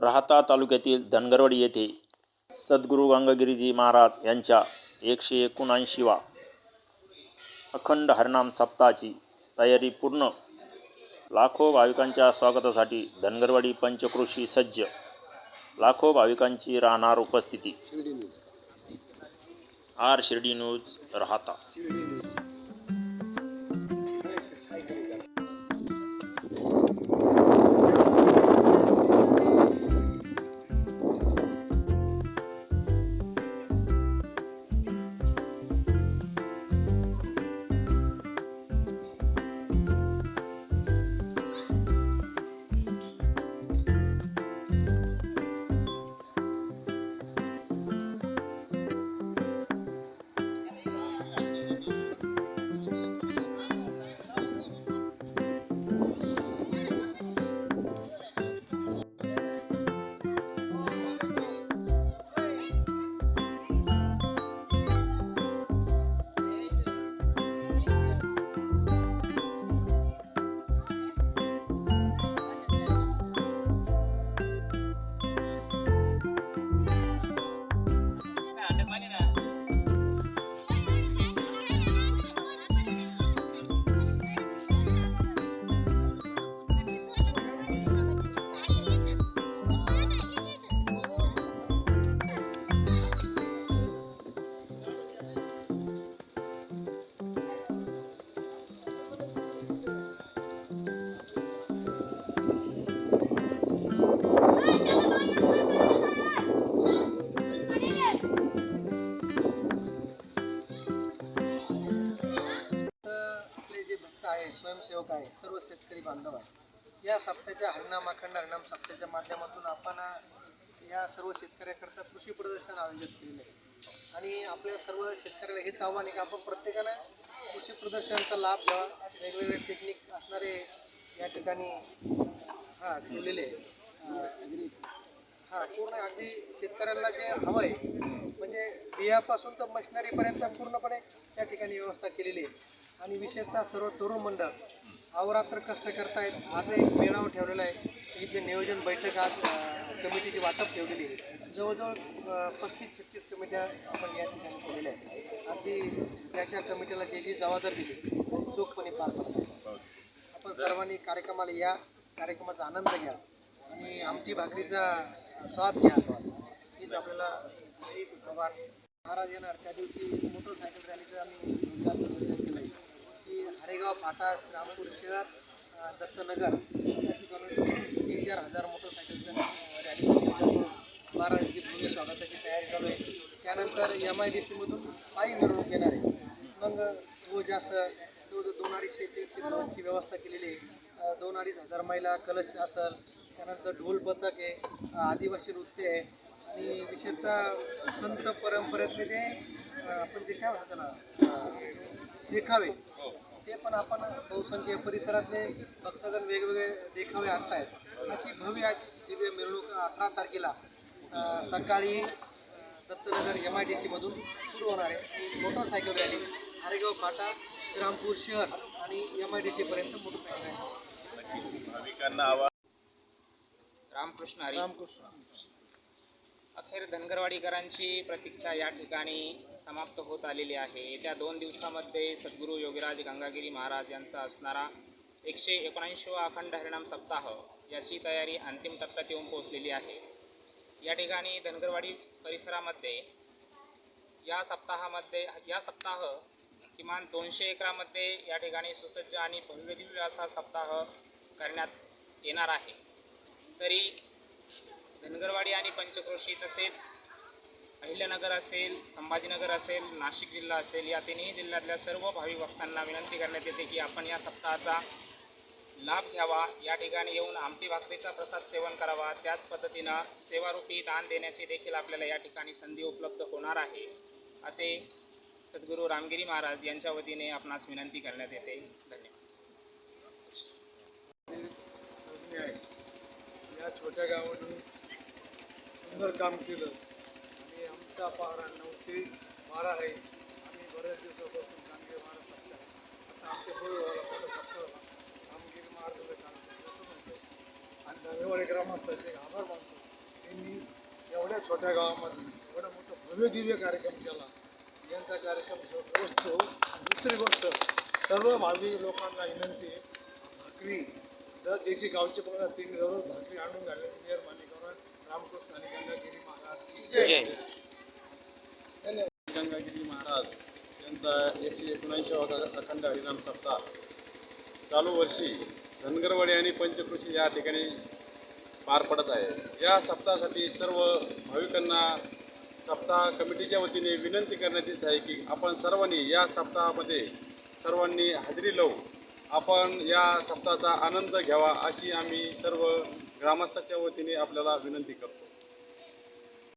राहाता तालुक्यातील धनगरवाडी येथे सद्गुरू गंगागिरीजी महाराज यांच्या 179वा अखंड हरिनाम सप्ताहाची तयारी पूर्ण. लाखो भाविकांच्या स्वागतासाठी धनगरवाडी पंचक्रोशी सज्ज. लाखो भाविकांची राहणार उपस्थिती. आर शिर्डी न्यूज राहाता. स्वयंसेवक आहे, सर्व शेतकरी बांधव आहे. या सप्ताहाच्या अखंड हरिनाम सप्ताहाच्या माध्यमातून आपण या सर्व शेतकऱ्याकरता कृषी प्रदर्शन आयोजित केलेलं आहे आणि आपल्या सर्व शेतकऱ्याला हेच आव्हान आहे की आपण प्रत्येकानं कृषी प्रदर्शनाचा लाभ घ्यावा. वेगवेगळे टेक्निक असणारे या ठिकाणी ठेवलेले पूर्ण अगदी शेतकऱ्यांना जे हवं आहे म्हणजे बियापासून तर मशिनरीपर्यंत पूर्णपणे त्या ठिकाणी व्यवस्था केलेली आहे. आणि विशेषतः सर्व तरुण मंडळ अहोरात्र कष्ट करतायत. आज एक मेळावा ठेवलेला आहे. ही जे नियोजन बैठक आज कमिटीची वाटप ठेवलेली आहे. जवळजवळ 35-36 कमिट्या आपण या ठिकाणी केलेल्या आहेत. अगदी ज्या कमिटीला जी जबाबदारी दिली चोखपणे पार पडतात. आपण सर्वांनी कार्यक्रमाला या, कार्यक्रमाचा आनंद घ्या आणि आमटी भाकरीचा स्वाद घ्या. हीच आपल्याला महाराज येणार त्या दिवशी मोटरसायकल रॅलीचं आम्ही केलं आहे की हरेगाव फाटा, श्रीरामपूर शहर, दत्तनगर या ठिकाणी 3-4 हजार मोटरसायकलचं रॅलीचं नियोजन करून महाराजांची भव्य स्वागताची तयारी चालू आहे. त्यानंतर MIDC मधून पायी मिरवणूक येणार आहे. मग रोज असं 200-250-300 व्यवस्था केलेली आहे. 2-2.5 हजार महिला कलश असेल. त्यानंतर ढोल पथक आहे, आदिवासी नृत्य आहे आणि विशेषतः संत परंपरेतले जे आपण जे काय म्हणतो ना देखावे ते पण आपण बहुसंख्य परिसरातले भक्तगण वेगवेगळे देखावे आणतायत. अशी भव्य दिव्य मिरवणूक 18 तारखेला सकाळी दत्तनगर MIDC मधून सुरू होणार आहे. मोटरसायकल रॅली हरेगाव फाटा, श्रीरामपूर शहर आणि MIDC पर्यंत मोटरसायकल रॅली. भाविकांना रामकृष्ण हरी. अखेर धनगरवाडीकरांची प्रतीक्षा या ठिकाणी समाप्त होत आलेली आहे. येत्या 2 दिवसामध्ये सद्गुरू योगीराज गंगागिरी महाराज यांचा असणारा 179वा अखंड हरिनाम सप्ताह याची तयारी अंतिम टप्प्यात येऊन पोहोचलेली आहे. या ठिकाणी धनगरवाडी परिसरामध्ये या सप्ताह किमान 200 एकरामध्ये या ठिकाणी सुसज्ज आणि भव्यदिव्य असा सप्ताह करण्यात येणार आहे. तरी धनगरवाडी आणि पंचक्रोशी तसेच अहिल्यानगर असेल, संभाजीनगर असेल, नाशिक जिल्हा असेल या तिन्ही जिल्ह्यातल्या सर्व भाविक भक्तांना विनंती करण्यात येते की आपण या सप्ताहाचा लाभ घ्यावा. या ठिकाणी येऊन आमटी भाकरीचा प्रसाद सेवन करावा. त्याच पद्धतीनं सेवारूपी दान देण्याची देखील आपल्याला या ठिकाणी संधी उपलब्ध होणार आहे असे सद्गुरू रामगिरी महाराज यांच्या वतीने आपणास विनंती करण्यात येते. धन्यवाद. या छोट्या गावाने सुंदर काम केलं आणि आमचा पारा 9 ते 12 आहे. आम्ही बऱ्याच दिवसापासून कामगिरी महाराज सप्ताह आता आमच्या पूर्वला मोठा सप्ताह कामगिरी महाराजाचं काम करतो आणि धनगरवाडी ग्रामस्थांचे आभार मानतो. यांनी एवढ्या छोट्या गावामध्ये एवढा मोठा भव्य दिव्य कार्यक्रम केला. यांचा कार्यक्रम व्यवस्थित होऊ. दुसरी गोष्ट, सर्व भाविक लोकांना विनंती आहे, भाकरी जर ज्याची गावची बघा त्यांनी जरूर भाकरी आणून घालण्याची मेहरबानी करून रामकृष्ण आणि गंगागिरी महाराज की जय. धन्यवाद. गंगागिरी महाराज यांचा 179वा अखंड हरिनाम सप्ताह चालू वर्षी धनगरवाडी आणि पंचकृषी या ठिकाणी पार पडत आहे. या सप्ताहासाठी सर्व भाविकांना सप्ताह कमिटीच्या वतीने विनंती करण्यात येत आहे की आपण सर्वांनी या सप्ताहामध्ये सर्वांनी हजेरी लावून आपण या सप्ताहाचा आनंद घ्यावा अशी आम्ही सर्व ग्रामस्थांच्या वतीने आपल्याला विनंती करतो.